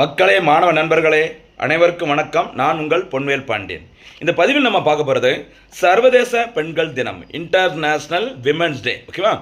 மக்களே, மாணவ நண்பர்களே, அனைவருக்கும் வணக்கம். நான் உங்கள் பொன்வேல் பாண்டியன். இந்த பதிவில் நம்ம பார்க்க போகிறது சர்வதேச பெண்கள் தினம், இன்டர்நேஷனல் விமென்ஸ் டே. ஓகேவா?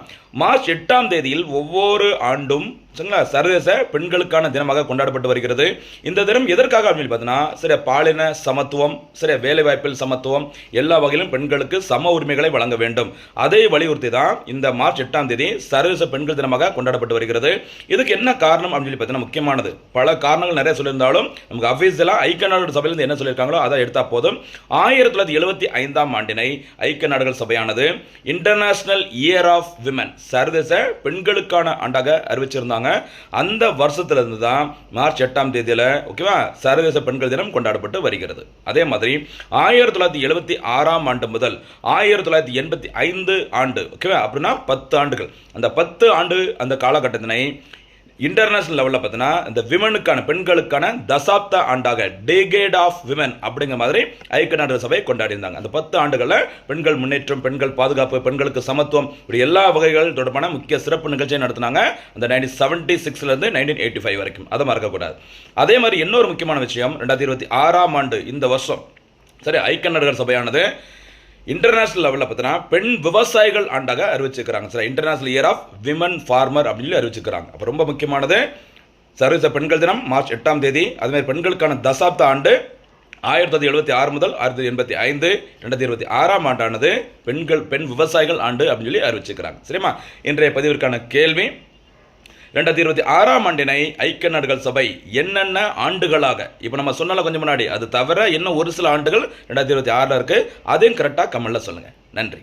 மார்ச் 8ஆம் தேதியில் ஒவ்வொரு ஆண்டும் சரிங்களா சர்வதேச பெண்களுக்கான தினமாக கொண்டாடப்பட்டு வருகிறது. இந்த தினம் எதற்காக அப்படின்னு பார்த்தீங்கன்னா, சரி பாலின சமத்துவம், சரி வேலைவாய்ப்பில் சமத்துவம், எல்லா வகையிலும் பெண்களுக்கு சம உரிமைகளை வழங்க வேண்டும். அதை வலியுறுத்தி தான் இந்த மார்ச் 8ஆம் தேதி சர்வதேச பெண்கள் தினமாக கொண்டாடப்பட்டு வருகிறது. இதுக்கு என்ன காரணம் அப்படின்னு பார்த்தீங்கன்னா, முக்கியமானது பல காரணங்கள் நிறைய சொல்லியிருந்தாலும் நமக்கு அஃபீஷியலாக ஐக்கிய நாடுகள் சபையிலிருந்து என்ன சொல்லியிருக்காங்களோ அதை எடுத்தால் போதும். 1975ஆம் ஆண்டினை ஐக்கிய நாடுகள் சபையானது இன்டர்நேஷனல் இயர் ஆஃப் விமன், சர்வதேச பெண்களுக்கான ஆண்டாக அறிவிச்சிருந்தாங்க. அந்த வருஷத்திலிருந்து தான் மார்ச் 8ஆம் தேதியில் ஓகேவா சர்வதேச பெண்கள் தினம் கொண்டாடப்பட்டு வருகிறது. அதே மாதிரி 1976ஆம் ஆண்டு முதல் 1985 ஆண்டு ஓகேவா அப்படின்னா 10 ஆண்டுகள், அந்த 10 ஆண்டு அந்த காலகட்டத்தினை இன்டர்நேஷனல் லெவலில் பார்த்தீங்கன்னா இந்த விமனுக்கான பெண்களுக்கான தசாப்த ஆண்டாக டேகேட் ஆஃப் விமன் அப்படிங்கிற மாதிரி ஐக்கிய நாடுகள் சபை கொண்டாடியிருந்தாங்க. அந்த 10 ஆண்டுகளில் பெண்கள் முன்னேற்றம், பெண்கள் பாதுகாப்பு, பெண்களுக்கு சமத்துவம், இப்படி எல்லா வகைகள் தொடர்பான முக்கிய சிறப்பு நிகழ்ச்சியை நடத்தினாங்க. அந்த 1976லேருந்து 1985 வரைக்கும், அதை மறக்கக்கூடாது. அதே மாதிரி இன்னொரு முக்கியமான விஷயம், 2026ஆம் ஆண்டு இந்த வருஷம் சரி ஐக்கிய நாடுகள் சபையானது இன்டர்நேஷனல் லெவலில் பார்த்தீங்கன்னா பெண் விவசாயிகள் ஆண்டாக அறிவிச்சிருக்கிறாங்க. சரி, international year of women farmer அப்படின்னு அறிவிச்சிருக்கிறாங்க. அப்போ ரொம்ப முக்கியமானது சர்வதேச பெண்கள் தினம் மார்ச் 8ஆம் தேதி. அதுமாதிரி பெண்களுக்கான தசாப்த ஆண்டு 1976 முதல் 1985, 2026ஆம் ஆண்டானது பெண் விவசாயிகள் ஆண்டு அப்படின்னு சொல்லி அறிவிச்சிருக்கிறாங்க. சரிம்மா, இன்றைய பதிவிற்கான கேள்வி, 2026ஆம் ஆண்டினை ஐக்கிய நாடுகள் சபை என்னென்ன ஆண்டுகளாக, இப்போ நம்ம சொன்னால கொஞ்சம் முன்னாடி, அது தவிர இன்னும் ஒரு சில ஆண்டுகள் 2026 இருக்கு, அதையும் கரெக்டாக கமெண்ட்ல சொல்லுங்க. நன்றி.